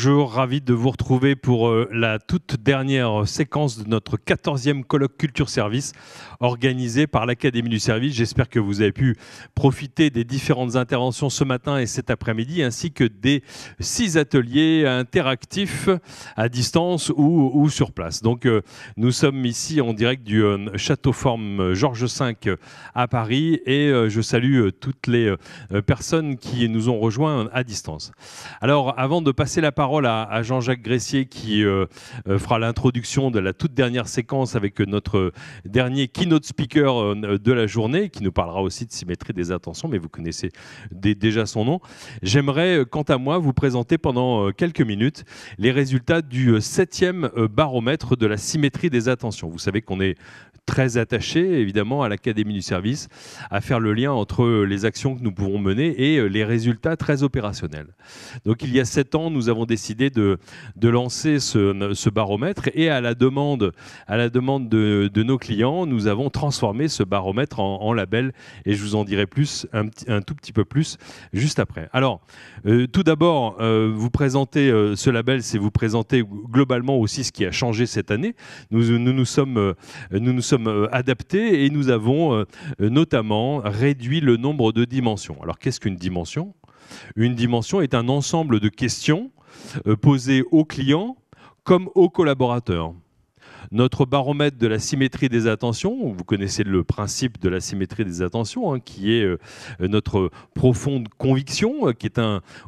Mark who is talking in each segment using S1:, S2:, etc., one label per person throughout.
S1: Bonjour, ravi de vous retrouver pour la toute dernière séquence de notre 14e colloque Culture Service organisé par l'Académie du Service. J'espère que vous avez pu profiter des différentes interventions ce matin et cet après-midi, ainsi que des 6 ateliers interactifs à distance ou sur place. Donc nous sommes ici en direct du Château Forme Georges V à Paris et je salue toutes les personnes qui nous ont rejoints à distance. Alors avant de passer la parole à Jean-Jacques Gressier qui fera l'introduction de la toute dernière séquence avec notre dernier keynote speaker de la journée, qui nous parlera aussi de symétrie des attentions, mais vous connaissez déjà son nom. J'aimerais, quant à moi, vous présenter pendant quelques minutes les résultats du 7e baromètre de la symétrie des attentions. Vous savez qu'on est très attaché, évidemment, à l'Académie du Service, à faire le lien entre les actions que nous pouvons mener et les résultats très opérationnels. Donc, il y a 7 ans, nous avons décidé de lancer ce baromètre et à la demande de nos clients, nous avons transformé ce baromètre en label et je vous en dirai plus, un tout petit peu plus juste après. Alors, tout d'abord, vous présenter ce label, c'est vous présenter globalement aussi ce qui a changé cette année. Nous nous sommes adaptés et nous avons notamment réduit le nombre de dimensions. Alors, qu'est-ce qu'une dimension ? Une dimension est un ensemble de questions posées aux clients comme aux collaborateurs. Notre baromètre de la symétrie des attentions, vous connaissez le principe de la symétrie des attentions, hein, qui est notre profonde conviction, qui est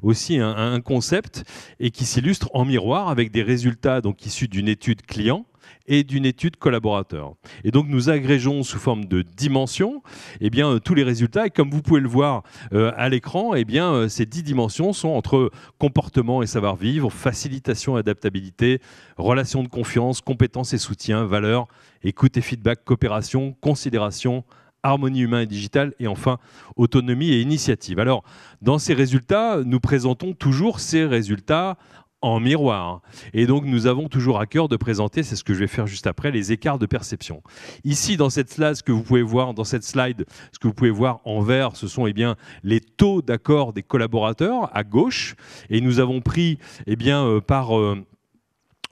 S1: aussi un concept et qui s'illustre en miroir avec des résultats donc, issus d'une étude client et d'une étude collaborateur. Et donc nous agrégeons sous forme de dimensions tous les résultats et comme vous pouvez le voir à l'écran, ces 10 dimensions sont entre comportement et savoir-vivre, facilitation et adaptabilité, relations de confiance, compétences et soutien, valeurs, écoute et feedback, coopération, considération, harmonie humaine et digitale et enfin autonomie et initiative. Alors dans ces résultats, nous présentons toujours ces résultats en miroir. Et donc, nous avons toujours à cœur de présenter, c'est ce que je vais faire juste après, les écarts de perception. Ici, dans cette slide, ce que vous pouvez voir en vert, ce sont les taux d'accord des collaborateurs à gauche. Et nous avons pris par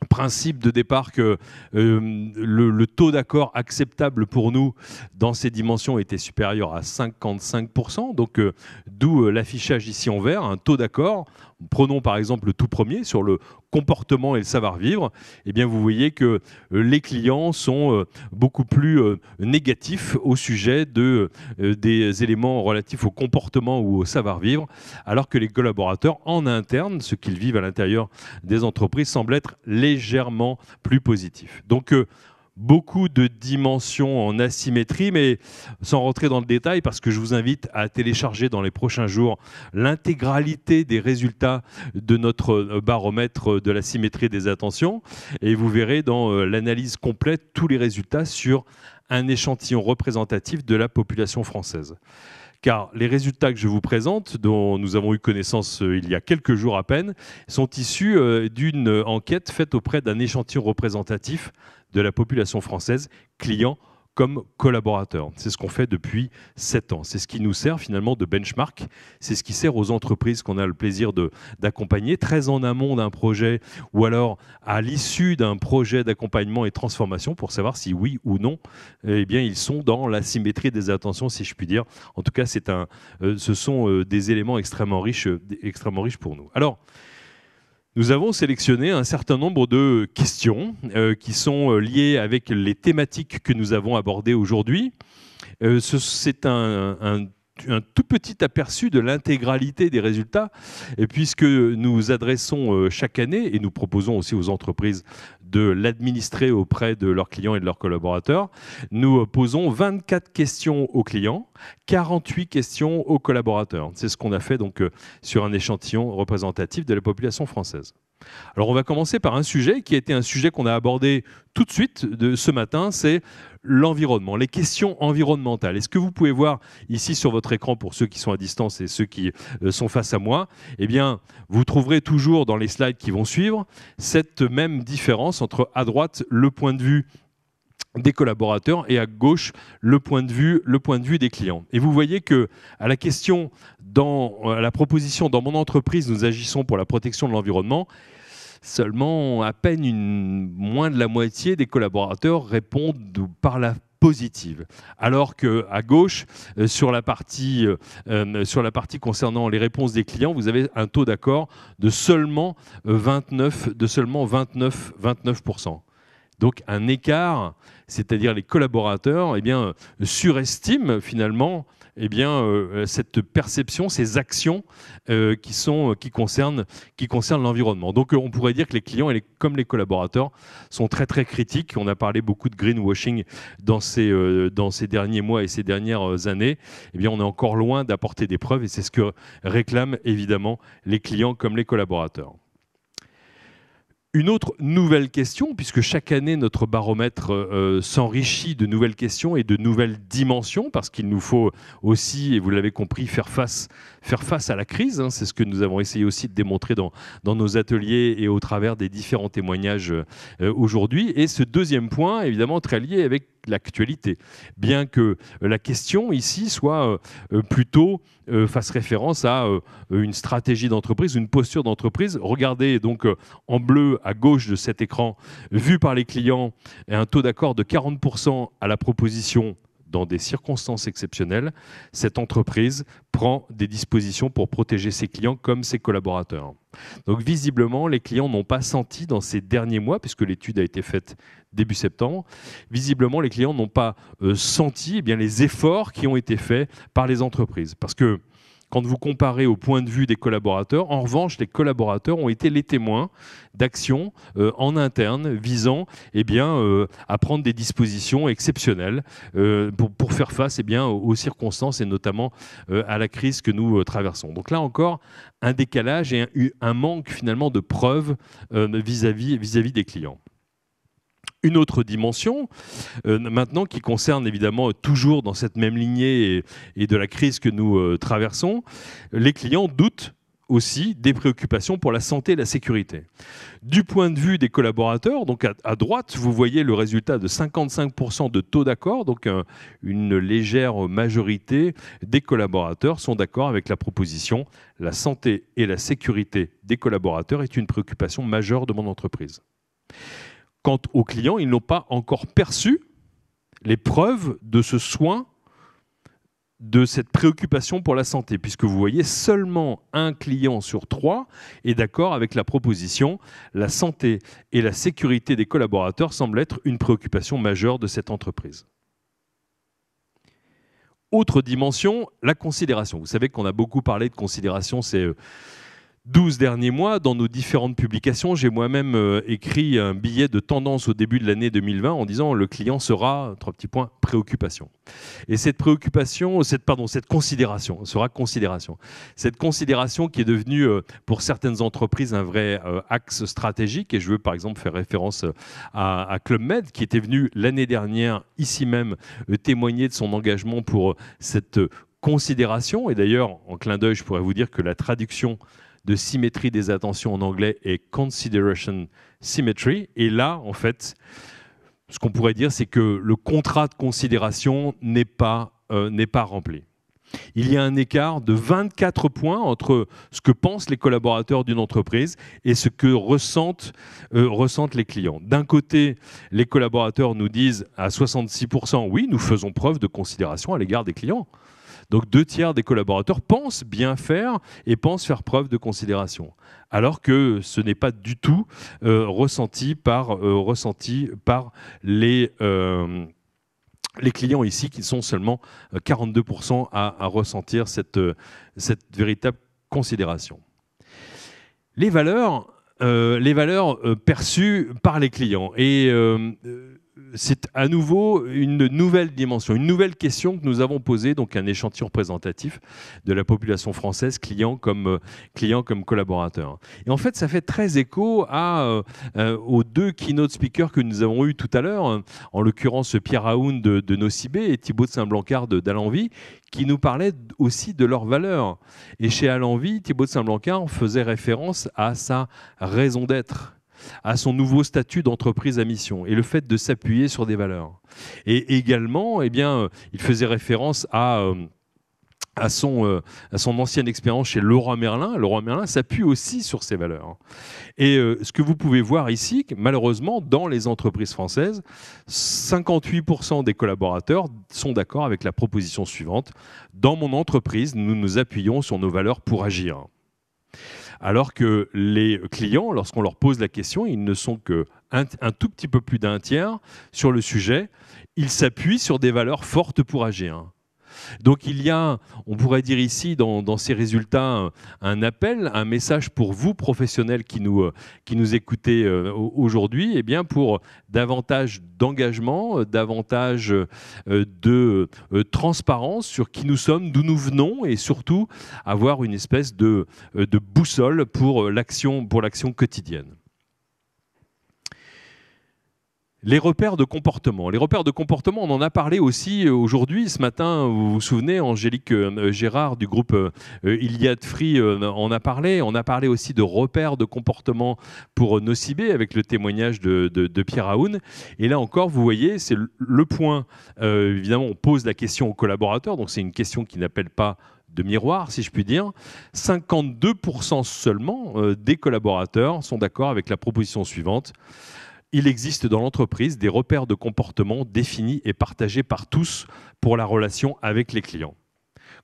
S1: principe de départ que le taux d'accord acceptable pour nous dans ces dimensions était supérieur à 55%, donc d'où l'affichage ici en vert, un taux d'accord. Prenons par exemple le tout premier sur le comportement et le savoir-vivre, vous voyez que les clients sont beaucoup plus négatifs au sujet des éléments relatifs au comportement ou au savoir-vivre, alors que les collaborateurs en interne, ce qu'ils vivent à l'intérieur des entreprises, semblent être légèrement plus positifs. Donc, beaucoup de dimensions en asymétrie, mais sans rentrer dans le détail, parce que je vous invite à télécharger dans les prochains jours l'intégralité des résultats de notre baromètre de la symétrie des attentions. Et vous verrez dans l'analyse complète tous les résultats sur un échantillon représentatif de la population française. Car les résultats que je vous présente, dont nous avons eu connaissance il y a quelques jours à peine, sont issus d'une enquête faite auprès d'un échantillon représentatif de la population française, clients comme collaborateurs. C'est ce qu'on fait depuis 7 ans. C'est ce qui nous sert finalement de benchmark. C'est ce qui sert aux entreprises qu'on a le plaisir d'accompagner très en amont d'un projet ou alors à l'issue d'un projet d'accompagnement et transformation pour savoir si oui ou non, ils sont dans la symétrie des attentions, si je puis dire. En tout cas, ce sont des éléments extrêmement riches pour nous. Alors, nous avons sélectionné un certain nombre de questions qui sont liées avec les thématiques que nous avons abordées aujourd'hui. C'est un tout petit aperçu de l'intégralité des résultats, puisque nous adressons chaque année, et nous proposons aussi aux entreprises de l'administrer auprès de leurs clients et de leurs collaborateurs, nous posons 24 questions aux clients, 48 questions aux collaborateurs. C'est ce qu'on a fait donc sur un échantillon représentatif de la population française. Alors on va commencer par un sujet qui a été un sujet qu'on a abordé tout de suite ce matin, c'est l'environnement, les questions environnementales. Et ce que vous pouvez voir ici sur votre écran pour ceux qui sont à distance et ceux qui sont face à moi, vous trouverez toujours dans les slides qui vont suivre cette même différence entre à droite le point de vue des collaborateurs et à gauche le point de vue des clients. Et vous voyez que à la question à la proposition dans mon entreprise nous agissons pour la protection de l'environnement, seulement à peine moins de la moitié des collaborateurs répondent par la positive. Alors qu'à gauche, sur la partie concernant les réponses des clients, vous avez un taux d'accord de seulement 29%. Donc un écart, c'est-à-dire les collaborateurs surestiment finalement cette perception, ces actions qui concernent l'environnement. Donc on pourrait dire que les clients, comme les collaborateurs, sont très très critiques. On a parlé beaucoup de greenwashing dans ces derniers mois et ces dernières années. On est encore loin d'apporter des preuves et c'est ce que réclament évidemment les clients comme les collaborateurs. Une autre nouvelle question, puisque chaque année notre baromètre s'enrichit de nouvelles questions et de nouvelles dimensions, parce qu'il nous faut aussi, et vous l'avez compris, faire face à la crise. C'est ce que nous avons essayé aussi de démontrer dans nos ateliers et au travers des différents témoignages aujourd'hui. Et ce deuxième point, évidemment, très lié avec l'actualité, bien que la question ici soit plutôt fasse référence à une stratégie d'entreprise, une posture d'entreprise. Regardez donc en bleu à gauche de cet écran, vu par les clients, un taux d'accord de 40% à la proposition dans des circonstances exceptionnelles. Cette entreprise prend des dispositions pour protéger ses clients comme ses collaborateurs. Donc visiblement, les clients n'ont pas senti dans ces derniers mois, puisque l'étude a été faite début septembre, visiblement les clients n'ont pas senti les efforts qui ont été faits par les entreprises. Parce que quand vous comparez au point de vue des collaborateurs, en revanche, les collaborateurs ont été les témoins d'actions en interne visant à prendre des dispositions exceptionnelles pour faire face aux circonstances et notamment à la crise que nous traversons. Donc là encore, un décalage et un manque finalement de preuves vis-à-vis des clients. Une autre dimension, maintenant, qui concerne évidemment toujours dans cette même lignée et de la crise que nous traversons, les clients doutent aussi des préoccupations pour la santé et la sécurité. Du point de vue des collaborateurs, donc à droite, vous voyez le résultat de 55% de taux d'accord, donc une légère majorité des collaborateurs sont d'accord avec la proposition. La santé et la sécurité des collaborateurs est une préoccupation majeure de mon entreprise. Quant aux clients, ils n'ont pas encore perçu les preuves de ce soin, de cette préoccupation pour la santé, puisque vous voyez seulement un client sur 3 est d'accord avec la proposition. La santé et la sécurité des collaborateurs semblent être une préoccupation majeure de cette entreprise. Autre dimension, la considération. Vous savez qu'on a beaucoup parlé de considération ces 12 derniers mois, dans nos différentes publications, j'ai moi-même écrit un billet de tendance au début de l'année 2020 en disant le client sera, 3 petits points, préoccupation. Et cette considération sera considération. Cette considération qui est devenue pour certaines entreprises un vrai axe stratégique, et je veux par exemple faire référence à Club Med qui était venu l'année dernière ici même témoigner de son engagement pour cette considération. Et d'ailleurs, en clin d'œil, je pourrais vous dire que la traduction de symétrie des attentions en anglais est consideration symmetry. Et là, en fait, ce qu'on pourrait dire, c'est que le contrat de considération n'est pas rempli. Il y a un écart de 24 points entre ce que pensent les collaborateurs d'une entreprise et ce que ressentent les clients. D'un côté, les collaborateurs nous disent à 66% « oui, nous faisons preuve de considération à l'égard des clients ». Donc 2/3 des collaborateurs pensent bien faire et pensent faire preuve de considération, alors que ce n'est pas du tout ressenti par les clients ici, qui sont seulement 42% à ressentir cette véritable considération. Les valeurs perçues par les clients. Et c'est à nouveau une nouvelle dimension, une nouvelle question que nous avons posée, donc un échantillon représentatif de la population française, clients comme collaborateurs. Et en fait, ça fait très écho aux 2 keynote speakers que nous avons eus tout à l'heure, en l'occurrence Pierre Aoun de Nocibé et Thibaut de Saint-Blancard d'Alenvie, qui nous parlaient aussi de leurs valeurs. Et chez Alenvie, Thibaut de Saint-Blancard faisait référence à sa raison d'être, à son nouveau statut d'entreprise à mission et le fait de s'appuyer sur des valeurs. Et également, il faisait référence à à son ancienne expérience chez Leroy Merlin. Leroy Merlin s'appuie aussi sur ces valeurs. Et ce que vous pouvez voir ici, malheureusement, dans les entreprises françaises, 58% des collaborateurs sont d'accord avec la proposition suivante. Dans mon entreprise, nous nous appuyons sur nos valeurs pour agir. Alors que les clients, lorsqu'on leur pose la question, ils ne sont qu'un tout petit peu plus d'un tiers sur le sujet. Ils s'appuient sur des valeurs fortes pour agir. Donc il y a, on pourrait dire ici, dans ces résultats, un appel, un message pour vous, professionnels qui nous écoutez aujourd'hui, eh bien pour davantage d'engagement, davantage de transparence sur qui nous sommes, d'où nous venons, et surtout avoir une espèce de boussole pour l'action quotidienne. Les repères de comportement. Les repères de comportement, on en a parlé aussi aujourd'hui. Ce matin, vous vous souvenez, Angélique Gérard du groupe Iliad Free en a parlé. On a parlé aussi de repères de comportement pour Nocibé avec le témoignage de Pierre Aoun. Et là encore, vous voyez, c'est le point. Évidemment, on pose la question aux collaborateurs. Donc, c'est une question qui n'appelle pas de miroir, si je puis dire. 52% seulement des collaborateurs sont d'accord avec la proposition suivante. Il existe dans l'entreprise des repères de comportement définis et partagés par tous pour la relation avec les clients.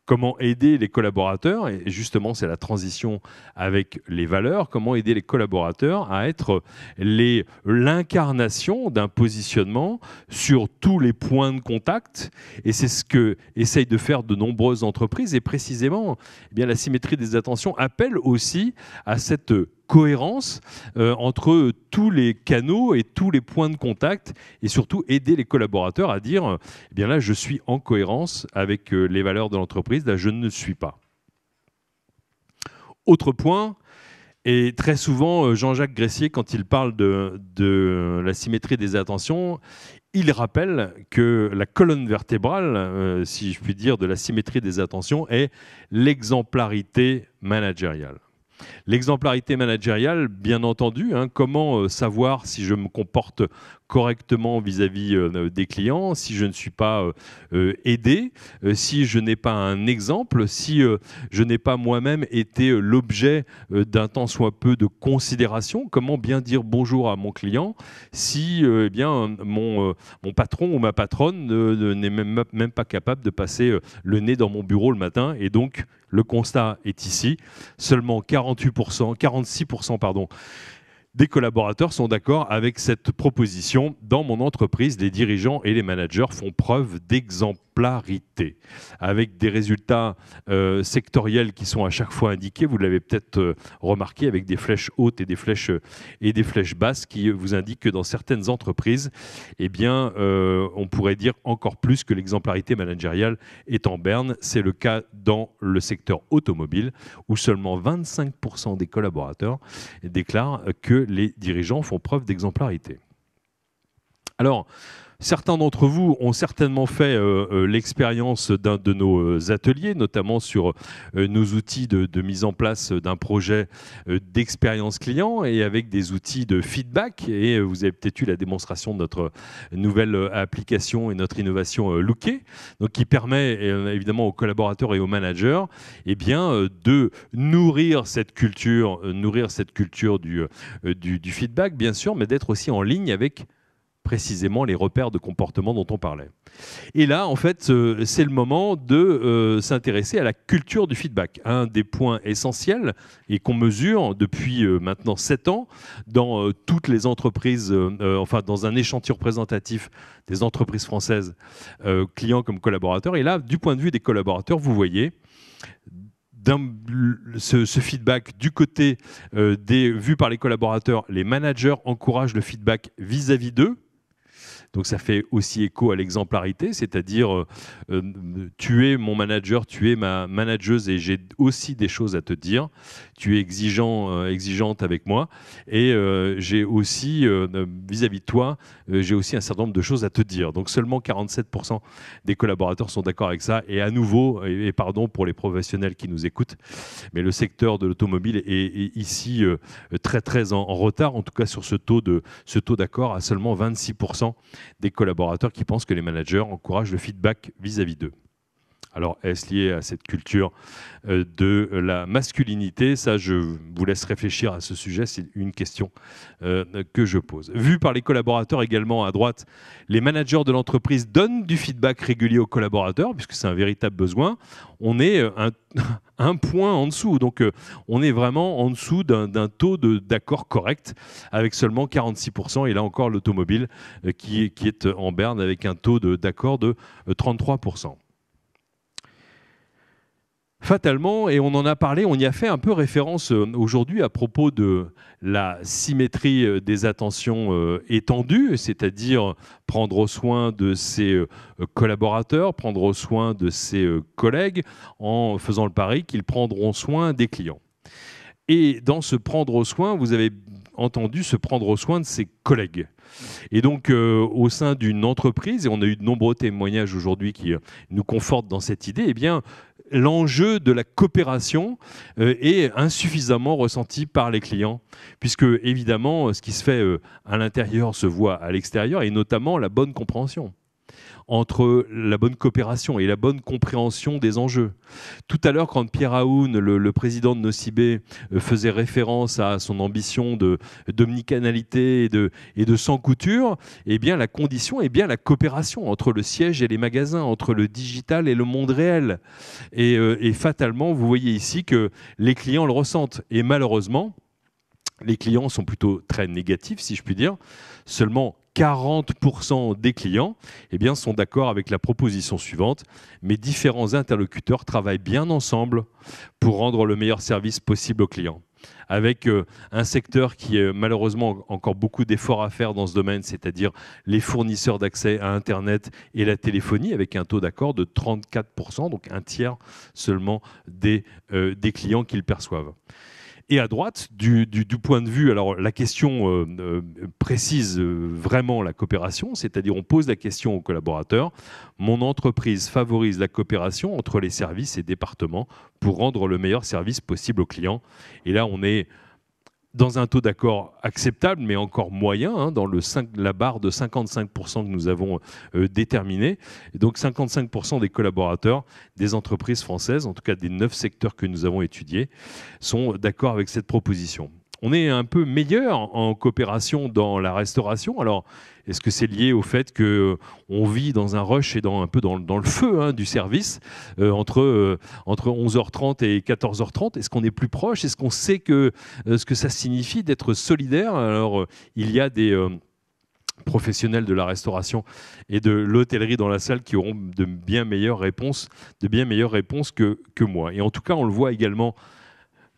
S1: Comment aider les collaborateurs, et justement c'est la transition avec les valeurs, comment aider les collaborateurs à être l'incarnation d'un positionnement sur tous les points de contact, et c'est ce que essayent de faire de nombreuses entreprises, et précisément eh bien, la symétrie des attentions appelle aussi à cette cohérence entre tous les canaux et tous les points de contact, et surtout aider les collaborateurs à dire eh bien là je suis en cohérence avec les valeurs de l'entreprise, là je ne le suis pas. Autre point, et très souvent Jean-Jacques Gressier, quand il parle de la symétrie des attentions, il rappelle que la colonne vertébrale, si je puis dire, de la symétrie des attentions est l'exemplarité managériale. L'exemplarité managériale, bien entendu, comment savoir si je me comporte correctement vis-à-vis des clients, si je ne suis pas aidé, si je n'ai pas un exemple, si je n'ai pas moi-même été l'objet d'un tant soit peu de considération, comment bien dire bonjour à mon client si eh bien, mon patron ou ma patronne n'est même pas capable de passer le nez dans mon bureau le matin. Et donc, le constat est ici, seulement 46% pardon, des collaborateurs sont d'accord avec cette proposition. Dans mon entreprise, les dirigeants et les managers font preuve d'exemplarité, avec des résultats sectoriels qui sont à chaque fois indiqués. Vous l'avez peut-être remarqué, avec des flèches hautes et des flèches basses qui vous indiquent que dans certaines entreprises, eh bien, on pourrait dire encore plus que l'exemplarité managériale est en berne. C'est le cas dans le secteur automobile, où seulement 25% des collaborateurs déclarent que les dirigeants font preuve d'exemplarité. Alors, certains d'entre vous ont certainement fait l'expérience d'un de nos ateliers, notamment sur nos outils de mise en place d'un projet d'expérience client et avec des outils de feedback. Et vous avez peut-être eu la démonstration de notre nouvelle application et notre innovation Looké, donc qui permet évidemment aux collaborateurs et aux managers eh bien, de nourrir cette culture du feedback, bien sûr, mais d'être aussi en ligne avec précisément les repères de comportement dont on parlait. Et là, en fait, c'est le moment de s'intéresser à la culture du feedback. Un des points essentiels et qu'on mesure depuis maintenant 7 ans dans toutes les entreprises, enfin dans un échantillon représentatif des entreprises françaises, clients comme collaborateurs. Et là, du point de vue des collaborateurs, vous voyez ce feedback du côté vu par les collaborateurs. Les managers encouragent le feedback vis-à-vis d'eux. Donc ça fait aussi écho à l'exemplarité, c'est-à-dire tu es mon manager, tu es ma manageuse et j'ai aussi des choses à te dire. Tu es exigeante avec moi et j'ai aussi, vis-à-vis de toi, j'ai aussi un certain nombre de choses à te dire. Donc seulement 47% des collaborateurs sont d'accord avec ça. Et à nouveau, et pardon pour les professionnels qui nous écoutent, mais le secteur de l'automobile est ici très très en retard, en tout cas sur ce taux d'accord, à seulement 26% des collaborateurs qui pensent que les managers encouragent le feedback vis-à-vis d'eux. Alors, est-ce lié à cette culture de la masculinité? Ça, je vous laisse réfléchir à ce sujet. C'est une question que je pose. Vu par les collaborateurs également à droite, les managers de l'entreprise donnent du feedback régulier aux collaborateurs, puisque c'est un véritable besoin. On est un point en dessous. Donc, on est vraiment en dessous d'un taux d'accord correct, avec seulement 46%. Et là encore, l'automobile qui est en berne avec un taux d'accord de 33%. Fatalement, et on en a parlé, on y a fait un peu référence aujourd'hui à propos de la symétrie des attentions étendues, c'est-à-dire prendre soin de ses collaborateurs, prendre soin de ses collègues, en faisant le pari qu'ils prendront soin des clients. Et dans ce prendre soin, vous avez entendu se prendre soin de ses collègues. Et donc, au sein d'une entreprise, et on a eu de nombreux témoignages aujourd'hui qui nous confortent dans cette idée, eh bien, l'enjeu de la coopération est insuffisamment ressenti par les clients, puisque évidemment, ce qui se fait à l'intérieur se voit à l'extérieur, et notamment la bonne compréhension entre la bonne coopération et la bonne compréhension des enjeux. Tout à l'heure, quand Pierre Aoun, le président de Nocibé, faisait référence à son ambition d'omnicanalité et de sans couture, eh bien, la condition est bien la coopération entre le siège et les magasins, entre le digital et le monde réel. Et fatalement, vous voyez ici que les clients le ressentent. Et malheureusement, les clients sont plutôt très négatifs, si je puis dire. Seulement 40% des clients sont d'accord avec la proposition suivante. Mes différents interlocuteurs travaillent bien ensemble pour rendre le meilleur service possible aux clients. Avec un secteur qui a malheureusement encore beaucoup d'efforts à faire dans ce domaine, c'est-à-dire les fournisseurs d'accès à Internet et la téléphonie, avec un taux d'accord de 34%, donc un tiers seulement des clients qui le perçoivent. Et à droite, du point de vue, alors la question précise vraiment la coopération, c'est-à-dire on pose la question aux collaborateurs, mon entreprise favorise la coopération entre les services et départements pour rendre le meilleur service possible aux clients. Et là, on est dans un taux d'accord acceptable, mais encore moyen, dans la barre de 55% que nous avons déterminée. Et donc 55% des collaborateurs des entreprises françaises, en tout cas des 9 secteurs que nous avons étudiés, sont d'accord avec cette proposition. On est un peu meilleur en coopération dans la restauration. Alors, est-ce que c'est lié au fait qu'on vit dans un rush et un peu dans le feu du service entre 11h30 et 14h30? Est-ce qu'on est plus proche? Est-ce qu'on sait ce que ça signifie d'être solidaire? Alors, il y a des professionnels de la restauration et de l'hôtellerie dans la salle qui auront de bien meilleures réponses que moi. Et en tout cas, on le voit également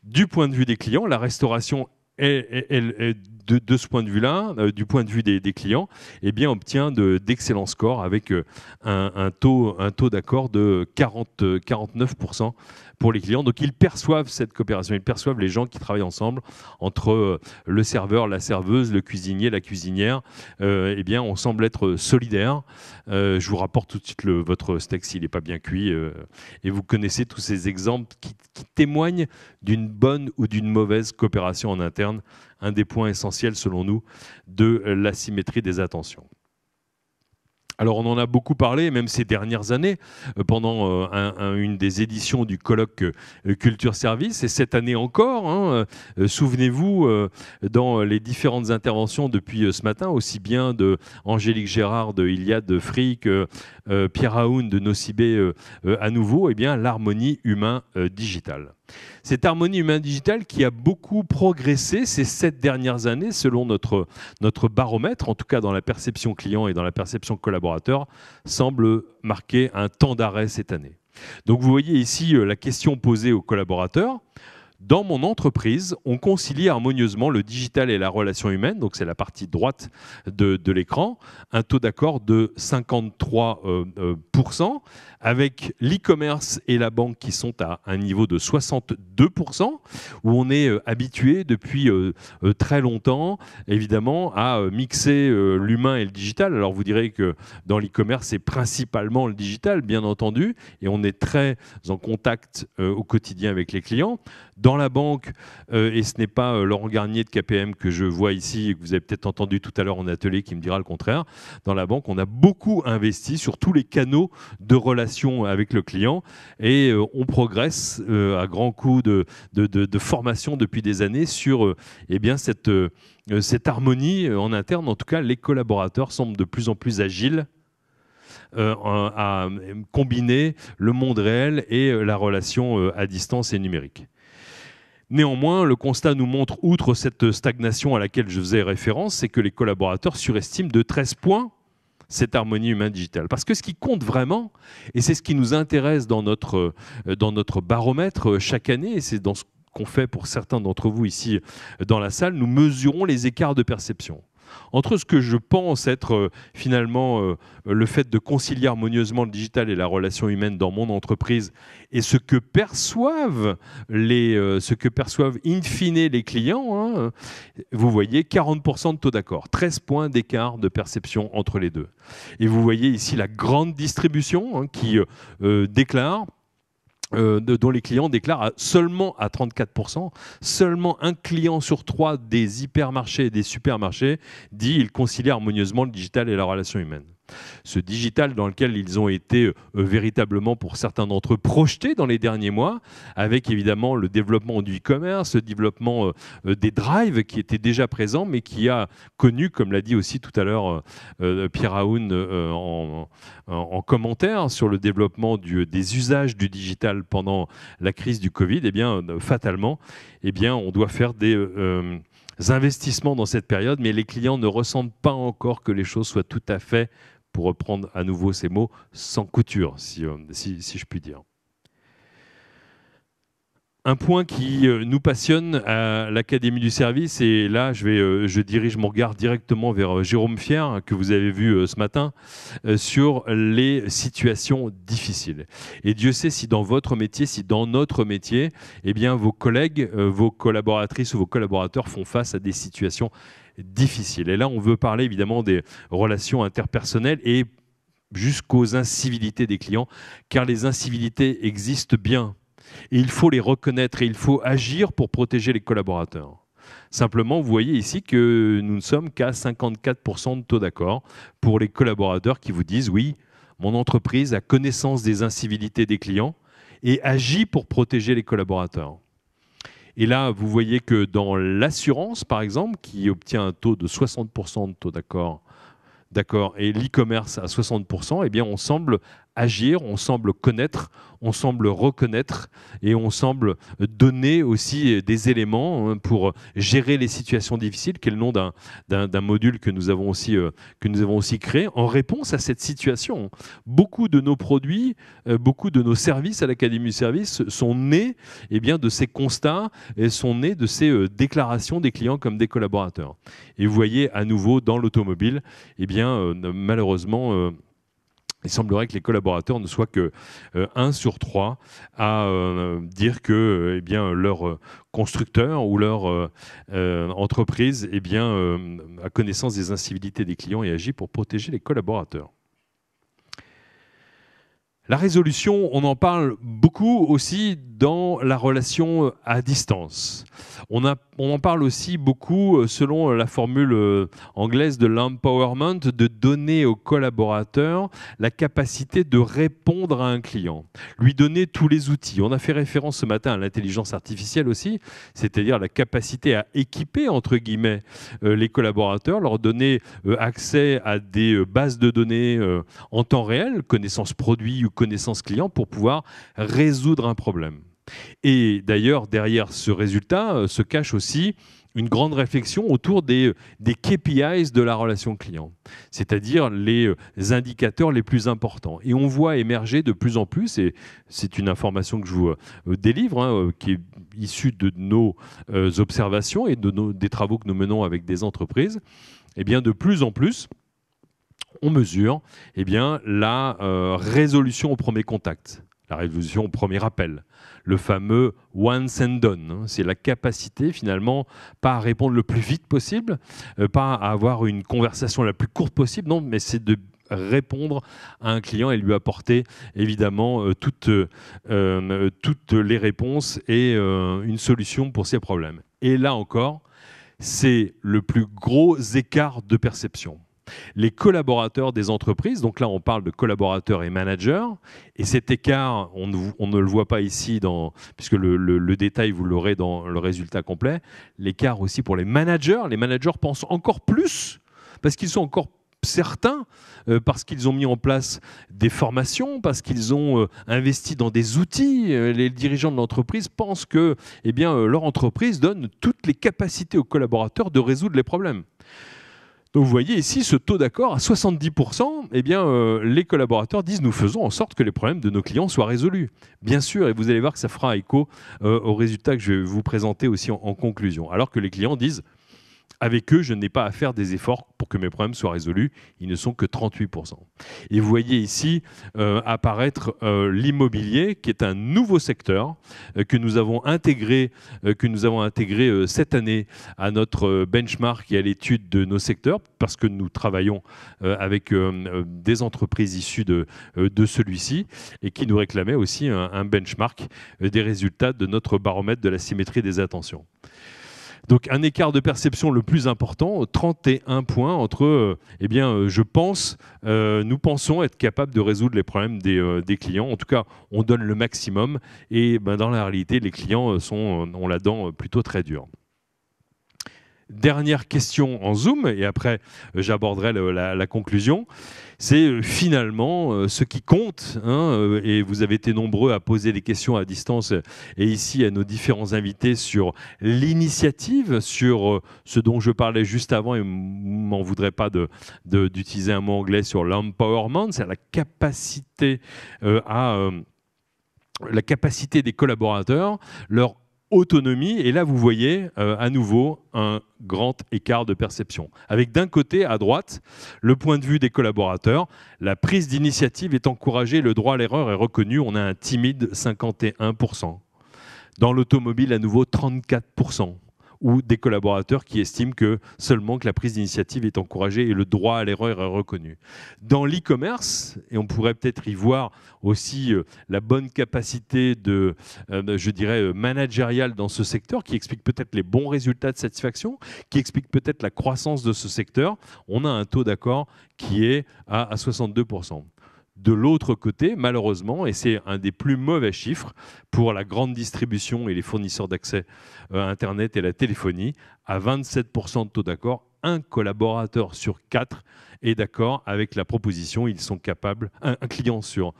S1: du point de vue des clients. La restauration de ce point de vue-là, du point de vue des clients, obtient d'excellents scores avec un taux d'accord de 49% pour les clients. Donc ils perçoivent cette coopération, ils perçoivent les gens qui travaillent ensemble entre le serveur, la serveuse, le cuisinier, la cuisinière. On semble être solidaires. Je vous rapporte tout de suite votre steak s'il n'est pas bien cuit. Et vous connaissez tous ces exemples qui témoignent d'une bonne ou d'une mauvaise coopération en interne, un des points essentiels selon nous de la symétrie des attentions. Alors on en a beaucoup parlé, même ces dernières années, pendant une des éditions du colloque Culture Service, et cette année encore, souvenez-vous, dans les différentes interventions depuis ce matin, aussi bien de Angélique Gérard de Iliad de Frick, Pierre Aoun de Nocibé à nouveau, l'harmonie humain-digitale. Cette harmonie humain-digitale qui a beaucoup progressé ces 7 dernières années selon notre baromètre, en tout cas dans la perception client et dans la perception collaborateur, semble marquer un temps d'arrêt cette année. Donc vous voyez ici la question posée aux collaborateurs. Dans mon entreprise, on concilie harmonieusement le digital et la relation humaine, donc c'est la partie droite de l'écran, un taux d'accord de 53%, avec l'e-commerce et la banque qui sont à un niveau de 62%, où on est habitué depuis très longtemps, évidemment, à mixer l'humain et le digital. Alors vous direz que dans l'e-commerce, c'est principalement le digital, bien entendu, et on est très en contact au quotidien avec les clients. Dans la banque, et ce n'est pas Laurent Garnier de KPM que je vois ici, et que vous avez peut-être entendu tout à l'heure en atelier, qui me dira le contraire, dans la banque, on a beaucoup investi sur tous les canaux de relation avec le client et on progresse à grands coups de formation depuis des années sur eh bien, cette harmonie en interne. En tout cas, les collaborateurs semblent de plus en plus agiles à combiner le monde réel et la relation à distance et numérique. Néanmoins, le constat nous montre, outre cette stagnation à laquelle je faisais référence, c'est que les collaborateurs surestiment de 13 points cette harmonie humaine-digitale. Parce que ce qui compte vraiment, et c'est ce qui nous intéresse dans notre baromètre chaque année, et c'est dans ce qu'on fait pour certains d'entre vous ici dans la salle, nous mesurons les écarts de perception. Entre ce que je pense être finalement le fait de concilier harmonieusement le digital et la relation humaine dans mon entreprise et ce que perçoivent in fine les clients, hein, vous voyez 40% de taux d'accord, 13 points d'écart de perception entre les deux. Et vous voyez ici la grande distribution hein, qui déclare dont les clients déclarent seulement à 34%, seulement un client sur 3 des hypermarchés et des supermarchés dit qu'il concilie harmonieusement le digital et la relation humaine. Ce digital dans lequel ils ont été véritablement, pour certains d'entre eux, projetés dans les derniers mois, avec évidemment le développement du e-commerce, le développement des drives qui étaient déjà présents, mais qui a connu, comme l'a dit aussi tout à l'heure Pierre Aoun en commentaire sur le développement des usages du digital pendant la crise du Covid, eh bien, fatalement, eh bien, on doit faire des investissements dans cette période, mais les clients ne ressentent pas encore que les choses soient tout à fait, pour reprendre à nouveau ces mots, sans couture, si je puis dire. Un point qui nous passionne à l'Académie du service, et là je dirige mon regard directement vers Jérôme Fier, que vous avez vu ce matin, sur les situations difficiles. Et Dieu sait si dans votre métier, si dans notre métier, eh bien, vos collègues, vos collaboratrices ou vos collaborateurs font face à des situations difficiles. Et là, on veut parler évidemment des relations interpersonnelles et jusqu'aux incivilités des clients, car les incivilités existent bien. Et il faut les reconnaître et il faut agir pour protéger les collaborateurs. Simplement, vous voyez ici que nous ne sommes qu'à 54% de taux d'accord pour les collaborateurs qui vous disent « oui, mon entreprise a connaissance des incivilités des clients et agit pour protéger les collaborateurs ». Et là, vous voyez que dans l'assurance, par exemple, qui obtient un taux de 60% de taux d'accord, et l'e-commerce à 60%, eh bien, on semble agir, on semble connaître, on semble reconnaître et on semble donner aussi des éléments pour gérer les situations difficiles, qui est le nom d'un module que nous avons aussi créé en réponse à cette situation. Beaucoup de nos produits, beaucoup de nos services à l'Académie du service sont nés eh bien, de ces constats et sont nés de ces déclarations des clients comme des collaborateurs. Et vous voyez à nouveau dans l'automobile, eh bien, malheureusement, il semblerait que les collaborateurs ne soient que 1 sur 3 à dire que eh bien, leur constructeur ou leur entreprise eh bien, a connaissance des incivilités des clients et agit pour protéger les collaborateurs. La résolution, on en parle beaucoup aussi dans la relation à distance. On en parle aussi beaucoup selon la formule anglaise de l'empowerment, de donner aux collaborateurs la capacité de répondre à un client, lui donner tous les outils. On a fait référence ce matin à l'intelligence artificielle aussi, c'est-à-dire la capacité à équiper, entre guillemets, les collaborateurs, leur donner accès à des bases de données en temps réel, connaissances produits ou connaissances clients, pour pouvoir résoudre un problème. Et d'ailleurs, derrière ce résultat se cache aussi une grande réflexion autour des KPIs de la relation client, c'est-à-dire les indicateurs les plus importants. Et on voit émerger de plus en plus, et c'est une information que je vous délivre, qui est issue de nos observations et des travaux que nous menons avec des entreprises, eh bien de plus en plus, on mesure eh bien, la résolution au premier contact, la résolution au premier appel, le fameux once and done. C'est la capacité finalement, pas à répondre le plus vite possible, pas à avoir une conversation la plus courte possible, non, mais c'est de répondre à un client et lui apporter évidemment toutes les réponses et une solution pour ses problèmes. Et là encore, c'est le plus gros écart de perception. Les collaborateurs des entreprises, donc là on parle de collaborateurs et managers, et cet écart, on ne le voit pas ici, puisque le détail vous l'aurez dans le résultat complet, l'écart aussi pour les managers pensent encore plus, parce qu'ils sont encore certains, parce qu'ils ont mis en place des formations, parce qu'ils ont investi dans des outils. Les dirigeants de l'entreprise pensent que leur entreprise donne toutes les capacités aux collaborateurs de résoudre les problèmes. Donc vous voyez ici ce taux d'accord à 70%, les collaborateurs disent nous faisons en sorte que les problèmes de nos clients soient résolus. Bien sûr, et vous allez voir que ça fera écho aux résultats que je vais vous présenter aussi en conclusion. Alors que les clients disent avec eux, je n'ai pas à faire des efforts pour que mes problèmes soient résolus. Ils ne sont que 38%. Et vous voyez ici apparaître l'immobilier, qui est un nouveau secteur que nous avons intégré cette année à notre benchmark et à l'étude de nos secteurs, parce que nous travaillons avec des entreprises issues de celui-ci et qui nous réclamaient aussi un benchmark des résultats de notre baromètre de la symétrie des attentions. Donc un écart de perception le plus important, 31 points entre, nous pensons être capables de résoudre les problèmes des clients. En tout cas, on donne le maximum et dans la réalité, les clients ont la dent plutôt très dure. Dernière question en Zoom, et après j'aborderai la conclusion. C'est finalement ce qui compte, et vous avez été nombreux à poser des questions à distance et ici à nos différents invités sur l'initiative, sur ce dont je parlais juste avant, et vous ne m'en voudrez pas d'utiliser un mot anglais sur l'empowerment, c'est la capacité des collaborateurs, leur autonomie, et là vous voyez à nouveau un grand écart de perception. Avec d'un côté, à droite, le point de vue des collaborateurs, la prise d'initiative est encouragée, le droit à l'erreur est reconnu, on a un timide 51%. Dans l'automobile, à nouveau 34%, ou des collaborateurs qui estiment que seulement que la prise d'initiative est encouragée et le droit à l'erreur est reconnu. Dans l'e-commerce, et on pourrait peut-être y voir aussi la bonne capacité managériale dans ce secteur, qui explique peut-être les bons résultats de satisfaction, qui explique peut-être la croissance de ce secteur, on a un taux d'accord qui est à 62%. De l'autre côté, malheureusement, et c'est un des plus mauvais chiffres pour la grande distribution et les fournisseurs d'accès à Internet et la téléphonie, à 27% de taux d'accord, un collaborateur sur 4 est d'accord avec la proposition. Ils sont capables, un client sur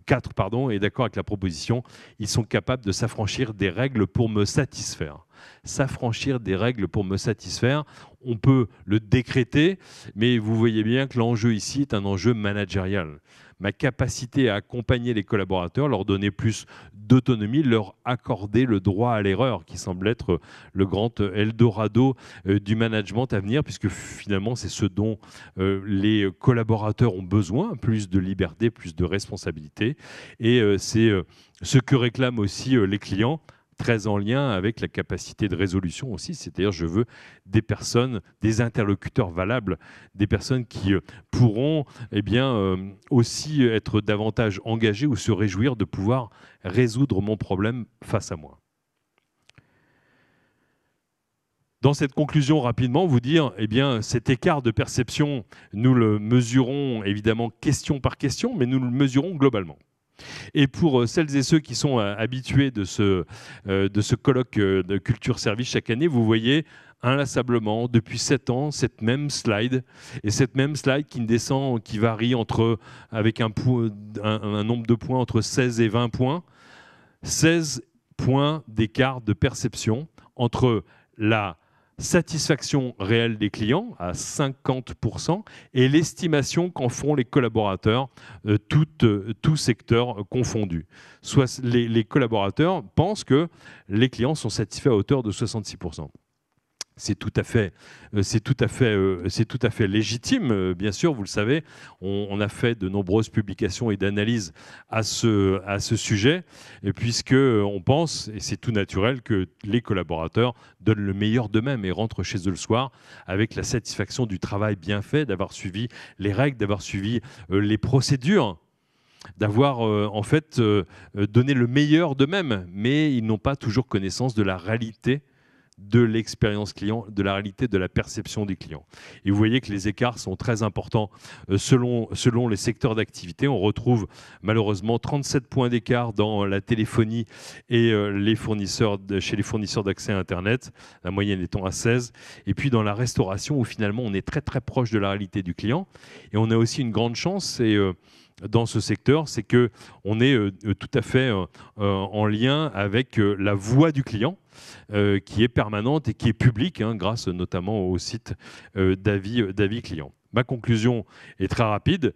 S1: 4 est d'accord avec la proposition. Ils sont capables de s'affranchir des règles pour me satisfaire. S'affranchir des règles pour me satisfaire, on peut le décréter, mais vous voyez bien que l'enjeu ici est un enjeu managérial. Ma capacité à accompagner les collaborateurs, leur donner plus d'autonomie, leur accorder le droit à l'erreur, qui semble être le grand Eldorado du management à venir, puisque finalement c'est ce dont les collaborateurs ont besoin, plus de liberté, plus de responsabilité, et c'est ce que réclament aussi les clients, très en lien avec la capacité de résolution aussi, c'est-à-dire je veux des personnes, des interlocuteurs valables, des personnes qui pourront aussi être davantage engagées ou se réjouir de pouvoir résoudre mon problème face à moi. Dans cette conclusion, rapidement, vous dire, cet écart de perception, nous le mesurons évidemment question par question, mais nous le mesurons globalement. Et pour celles et ceux qui sont habitués de ce colloque de Culture Service chaque année, vous voyez inlassablement depuis 7 ans cette même slide, et cette même slide qui descend, qui varie avec un nombre de points entre 16 et 20 points, 16 points d'écart de perception entre la satisfaction réelle des clients à 50% et l'estimation qu'en font les collaborateurs, tout secteur confondu. Soit les collaborateurs pensent que les clients sont satisfaits à hauteur de 66%. C'est tout à fait légitime, bien sûr, vous le savez. On a fait de nombreuses publications et d'analyses à ce sujet, puisque on pense, et c'est tout naturel, que les collaborateurs donnent le meilleur d'eux-mêmes et rentrent chez eux le soir avec la satisfaction du travail bien fait, d'avoir suivi les règles, d'avoir suivi les procédures, d'avoir en fait donné le meilleur d'eux-mêmes, mais ils n'ont pas toujours connaissance de la réalité de l'expérience client, de la réalité de la perception des clients. Et vous voyez que les écarts sont très importants selon les secteurs d'activité. On retrouve malheureusement 37 points d'écart dans la téléphonie et chez les fournisseurs d'accès à Internet, la moyenne étant à 16. Et puis dans la restauration, où finalement on est très très proche de la réalité du client. Et on a aussi une grande chance, dans ce secteur, c'est qu'on est tout à fait en lien avec la voix du client, qui est permanente et qui est publique, grâce notamment au site d'avis clients. Ma conclusion est très rapide.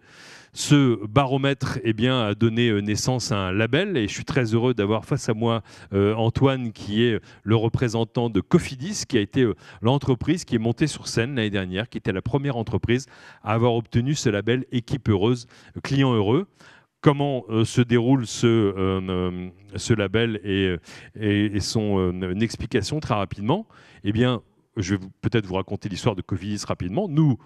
S1: Ce baromètre a donné naissance à un label et je suis très heureux d'avoir face à moi Antoine, qui est le représentant de Cofidis, qui a été l'entreprise qui est montée sur scène l'année dernière, qui était la première entreprise à avoir obtenu ce label Équipe heureuse, client heureux. Comment se déroule ce label et son explication très rapidement. Eh bien, je vais peut-être vous raconter l'histoire de Cofidis rapidement. Nous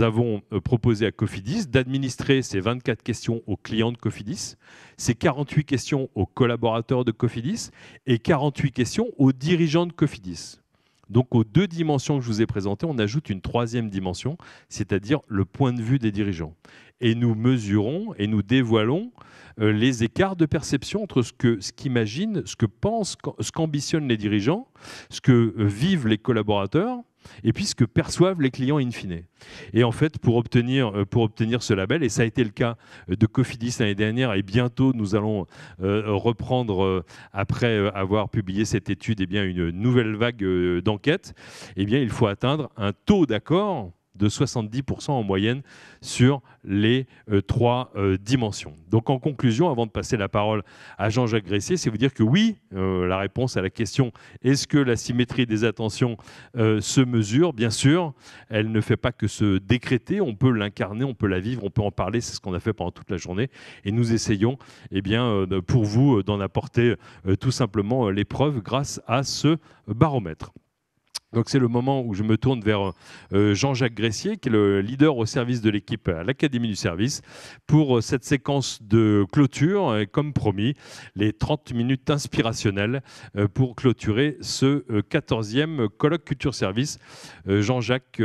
S1: avons proposé à Cofidis d'administrer ces 24 questions aux clients de Cofidis, ces 48 questions aux collaborateurs de Cofidis et 48 questions aux dirigeants de Cofidis. Donc aux deux dimensions que je vous ai présentées, on ajoute une troisième dimension, c'est-à-dire le point de vue des dirigeants. Et nous mesurons et nous dévoilons les écarts de perception entre ce qu'imaginent, ce que pensent, ce qu'ambitionnent les dirigeants, ce que vivent les collaborateurs, et puis ce que perçoivent les clients in fine. Et en fait, pour obtenir ce label, et ça a été le cas de Cofidis l'année dernière, et bientôt nous allons reprendre, après avoir publié cette étude, une nouvelle vague d'enquête, il faut atteindre un taux d'accord de 70% en moyenne sur les trois dimensions. Donc en conclusion, avant de passer la parole à Jean-Jacques Gressier, c'est vous dire que oui, la réponse à la question « Est-ce que la symétrie des attentions se mesure ?» Bien sûr, elle ne fait pas que se décréter, on peut l'incarner, on peut la vivre, on peut en parler, c'est ce qu'on a fait pendant toute la journée. Et nous essayons pour vous d'en apporter tout simplement les preuves grâce à ce baromètre. Donc c'est le moment où je me tourne vers Jean-Jacques Gressier, qui est le leader au service de l'équipe à l'Académie du Service, pour cette séquence de clôture, et comme promis, les 30 minutes inspirationnelles pour clôturer ce 14e colloque Culture Service. Jean-Jacques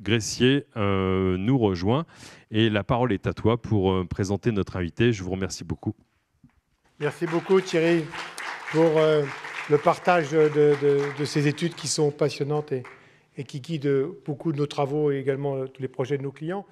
S1: Gressier nous rejoint et la parole est à toi pour présenter notre invité. Je vous remercie beaucoup.
S2: Merci beaucoup Thierry pour le partage de ces études qui sont passionnantes et qui guident beaucoup de nos travaux et également tous les projets de nos clients.